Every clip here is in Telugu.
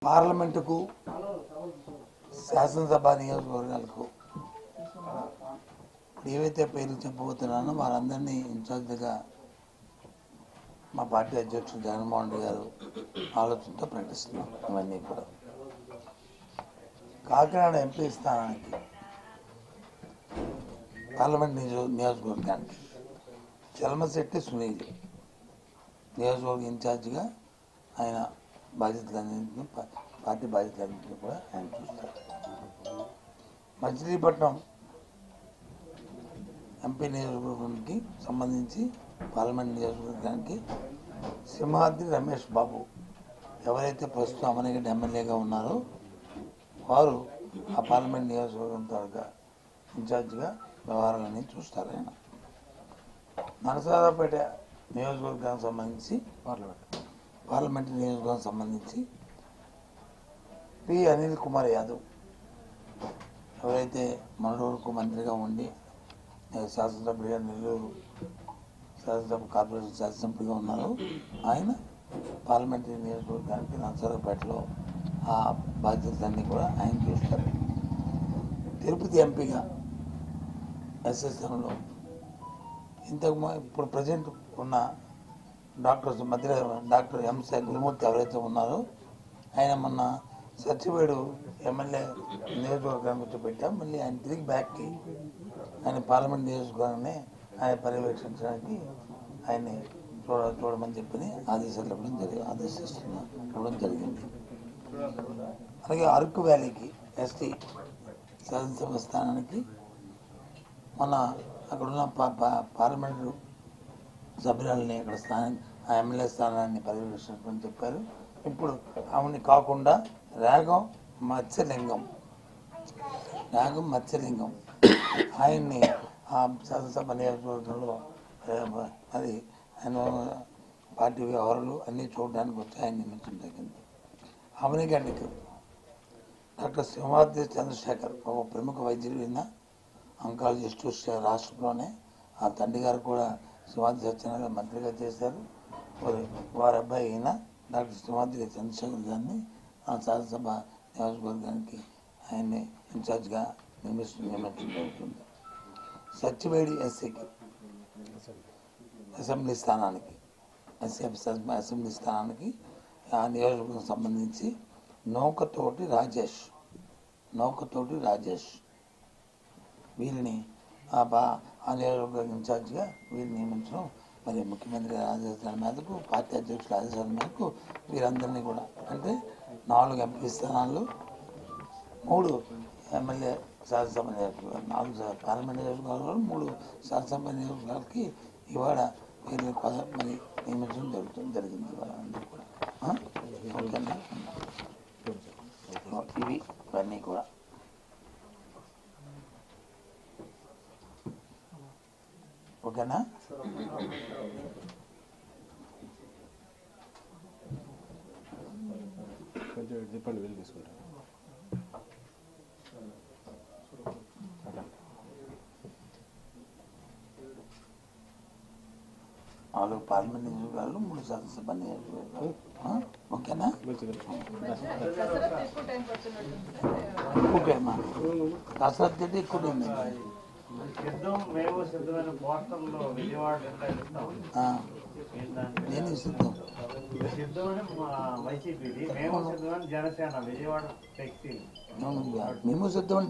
పార్లమెంటుకు శాసనసభ నియోజకవర్గాలకు ఏవైతే పేర్లు చెప్పబోతున్నానో వారందరినీ ఇన్ఛార్జిగా మా పార్టీ అధ్యక్షుడు జగన్మోహన్ రెడ్డి గారు ఆలోచనతో ప్రకటిస్తున్నాం. ఇవన్నీ కూడా కాకినాడ ఎంపీ స్థానానికి పార్లమెంట్ నియోజకవర్గానికి చలమశెట్టి సునీల్ నియోజకవర్గ ఇన్ఛార్జిగా ఆయన బాధ్యతలన్నింటినీ పార్టీ బాధ్యతలన్నింటినీ కూడా ఆయన చూస్తారు. మచిలీపట్నం ఎంపీ నియోజకవర్గానికి సంబంధించి పార్లమెంట్ నియోజకవర్గానికి సింహాద్రి రమేష్ బాబు ఎవరైతే ప్రస్తుతం అమనగడ్డ ఎమ్మెల్యేగా ఉన్నారో వారు ఆ పార్లమెంట్ నియోజకవర్గం తాలూకా ఇన్ఛార్జిగా వ్యవహారాలన్నీ చూస్తారు. ఆయన నరసరావుపేట నియోజకవర్గానికి సంబంధించి పార్లమెంట్ నియోజకవర్గానికి సంబంధించి పి అనిల్ కుమార్ యాదవ్ ఎవరైతే మొన్నటి వరకు మంత్రిగా ఉండి శాసనసభ్యుడిగా నెల్లూరు శాసనసభ కార్పొరేషన్ శాసనసభ్యుడిగా ఉన్నారో ఆయన పార్లమెంటరీ నియోజకవర్గానికి నరసరావుపేటలో ఆ బాధ్యతలన్నీ కూడా ఆయన చూస్తారు. తిరుపతి ఎంపీగా ఎస్ఎస్ఎంలో ఇప్పుడు ప్రజెంట్ ఉన్న డాక్టర్ ఎంసీ గురుమూర్తి ఎవరైతే ఉన్నారో ఆయన మొన్న సచివేడు ఎమ్మెల్యే నియోజకవర్గానికి వచ్చి పెట్టాం. మళ్ళీ ఆయన తిరిగి బ్యాక్కి ఆయన పార్లమెంట్ నియోజకవర్గాన్ని ఆయన పర్యవేక్షించడానికి ఆయన్ని చూడమని చెప్పని ఆదేశాలు ఇవ్వడం జరిగింది. అలాగే అరకు వ్యాలీకి ఎస్టీ శాసనసభ స్థానానికి మన అక్కడున్న పార్లమెంటు సభ్యులని అక్కడ ఆ ఎమ్మెల్యే స్థానాన్ని పర్యవేక్షించమని చెప్పారు. ఇప్పుడు ఆమెని కాకుండా రాగం మత్స్యలింగం ఆయన్ని ఆ శాసనసభ నియోజకవర్గంలో అది ఆయన పార్టీ వ్యవహారాలు అన్నీ చూడడానికి వచ్చి ఆయన నియమించడం జరిగింది. అవనిగడ్డకి డాక్టర్ సింహాద్రి చంద్రశేఖర్ ఒక ప్రముఖ వైద్యులు విన్న అంకాలజిస్టు రాష్ట్రంలోనే ఆ తండ్రి గారు కూడా సింహాద్రి సత్యనారాయణ మంత్రిగా చేశారు. వారి అబ్బాయి అయిన డాక్టర్ సింహాద్రి చంద్రశేఖర్ గారిని ఆ శాసనసభ నియోజకవర్గానికి ఆయన్ని ఇన్ఛార్జ్గా నియమించడం జరుగుతుంది. సత్యవేడి ఎస్సీకి అసెంబ్లీ స్థానానికి అసెంబ్లీ స్థానానికి ఆ నియోజకవర్గం సంబంధించి నౌకతోటి రాజేష్ వీరిని ఆ నియోజకవర్గ ఇన్ఛార్జిగా వీరిని నియమించడం మరి ముఖ్యమంత్రి గారి ఆదేశాల మేరకు పార్టీ అధ్యక్షుల ఆదేశాల మేరకు వీరందరినీ కూడా అంటే 4 ఎంపీ స్థానాలు 3 ఎమ్మెల్యే శాసనసభ నియోజకవర్గాలు 4 పార్లమెంట్ నియోజకవర్గాలు 3 శాసనసభ నియోజకవర్గాలకి ఇవాళ వీరిని మరి నియమించడం జరిగింది వాళ్ళందరూ కూడా. ఓకేనా ఇవన్నీ కూడా ఓకేనా. చెప్పండి వెళ్ళి తీసుకుంటాను. నాలుగు పార్లమెంట్ నియోజకవర్గాలు 3 శాసనసభ నియోజకవర్గాలు. ఓకేనా. ఓకేమ్మా కసరత్ అయితే ఎక్కువ ఉంది. నేను సిద్ధం మేము సిద్ధం అంటే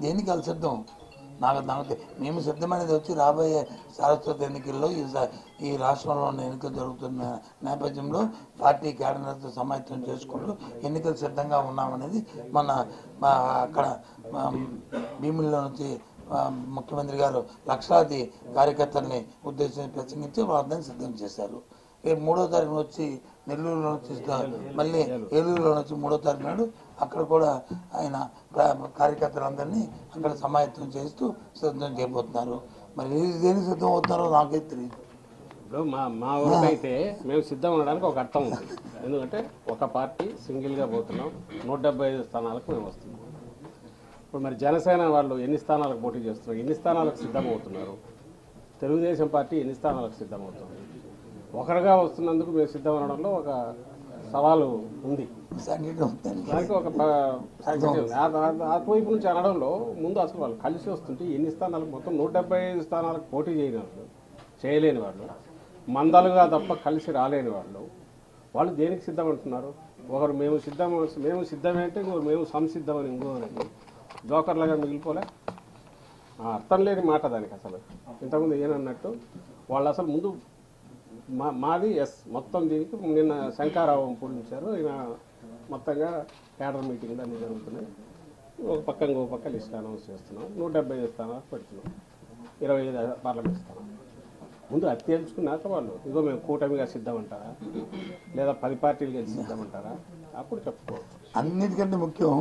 దేనికి వాళ్ళు సిద్ధం నాకు మేము సిద్ధమనేది వచ్చి రాబోయే సారస్వత ఎన్నికల్లో ఈ రాష్ట్రంలో ఉన్న ఎన్నికలు జరుగుతున్న నేపథ్యంలో పార్టీ క్యాడర్తో సమాయత్తం చేసుకుంటూ ఎన్నికలు సిద్ధంగా ఉన్నామనేది మన అక్కడ భీముల్లో నుంచి ముఖ్యమంత్రి గారు లక్షలాది కార్యకర్తల్ని ఉద్దేశించి ప్రసంగించి వాళ్ళందరినీ సిద్ధం చేశారు. 3వ తారీఖున వచ్చి నెల్లూరులో నుంచి మళ్ళీ ఏలూరులో నుంచి 3వ తారీఖు నాడు అక్కడ కూడా ఆయన కార్యకర్తలందరినీ అక్కడ సమాయత్తం చేస్తూ సిద్ధం చేయబోతున్నారు. మరి దేనికి సిద్ధం అవుతున్నారో నాకే తెలియదు. ఇప్పుడు మా ఊరికైతే మేము సిద్ధం ఉండడానికి ఒక అర్థం ఉంది. ఎందుకంటే ఒక పార్టీ సింగిల్గా పోతున్నాం, 175 స్థానాలకు మేము వస్తున్నాం. ఇప్పుడు మరి జనసేన వాళ్ళు ఎన్ని స్థానాలకు పోటీ చేస్తున్నారు, ఎన్ని స్థానాలకు సిద్ధమవుతున్నారు, తెలుగుదేశం పార్టీ ఎన్ని స్థానాలకు సిద్ధమవుతుంది. ఒకరుగా వస్తున్నందుకు మేము సిద్ధం అనడంలో ఒక సవాలు ఉంది. సంఘటన ఉందండి. దానికి ఒక సాంకేతికత ఉంది. అటువైపు నుంచి అనడంలో ముందు అసలు వాళ్ళు కలిసి వస్తుంటే ఎన్ని స్థానాలకు మొత్తం 175 స్థానాలకు పోటీ చేయలేని వాళ్ళు, మందలుగా తప్ప కలిసి రాలేని వాళ్ళు దేనికి సిద్ధమంటున్నారు? ఒకరు మేము సిద్ధమే అంటే ఇంకొకరు మేము సంసిద్ధమని ఇంకోరండి జోకర్లుగా మిగిలిపోలే. అర్థం లేని మాట దానికి. అసలు ఇంతకుముందు ఏనన్నట్టు వాళ్ళు అసలు ముందు మాది మొత్తం దీనికి నిన్న శంకారావం పూజించారు. ఈయన మొత్తంగా క్యాడర్ మీటింగ్లు అన్నీ జరుగుతున్నాయి. ఒక పక్క ఇంకో పక్క లిస్ట్ అనౌన్స్ చేస్తున్నాం. 175 స్థానాలకు పెడుతున్నాం. 25 పార్లమెంట్ స్థానాలు. ముందు అది తేల్చుకున్నాక వాళ్ళు ఇగో మేము కూటమిగా సిద్ధమంటారా లేదా 10 పార్టీలు కలిసి సిద్ధమంటారా అప్పుడు చెప్పుకోవచ్చు. అన్నిటికంటే ముఖ్యం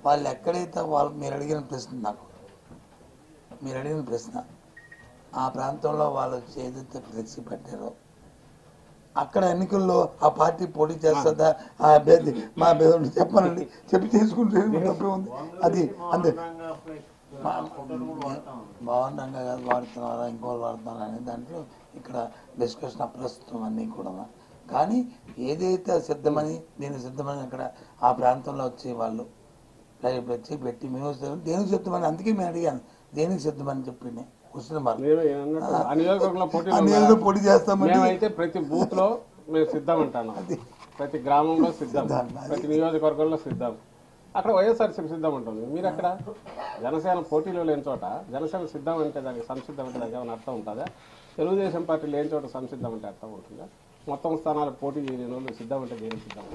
వాళ్ళు ఎక్కడైతే వాళ్ళు మీరు అడిగిన ప్రశ్న ఆ ప్రాంతంలో వాళ్ళు ఏదైతే ఫ్లెక్సీ పెట్టారో అక్కడ ఎన్నికల్లో ఆ పార్టీ పోటీ చేస్తుందా ఆ అభ్యర్థి మా అభ్యర్థి చెప్పానండి చెప్పి తీసుకుంటే తప్పే ఉంది. అది అంతే భవనంగా కాదు వాడుతున్నారా ఇంకోళ్ళు వాడుతున్నారా అనే దాంట్లో ఇక్కడ డిస్కషన్ అప్రస్తుతం అన్నీ కూడా. కానీ ఏదైతే సిద్ధమని సిద్ధమని అక్కడ ఆ ప్రాంతంలో వచ్చి వాళ్ళు వచ్చి పెట్టి మేము దేనికి సిద్ధమని అందుకే మేము అడిగాను దేనికి సిద్ధమని చెప్పింది పోటీ చేస్తామని. మేమైతే ప్రతి బూత్ లో మేము సిద్ధం అంటాను, ప్రతి గ్రామంలో సిద్ధం, ప్రతి నియోజకవర్గంలో సిద్ధం. అక్కడ వైఎస్ఆర్సీపీ సిద్ధం ఉంటుంది. మీరు అక్కడ జనసేన పోటీలో లేని చోట జనసేన సిద్ధం అంటే దానికి సంసిద్ధం అంటే దానికి ఏమైనా అర్థం ఉంటుందా? తెలుగుదేశం పార్టీ లేని చోట సంసిద్ధం అంటే అర్థం ఉంటుందా? మొత్తం స్థానాలకు పోటీ చేయలేని వాళ్ళు సిద్ధం అంటే దేనికి సిద్ధం?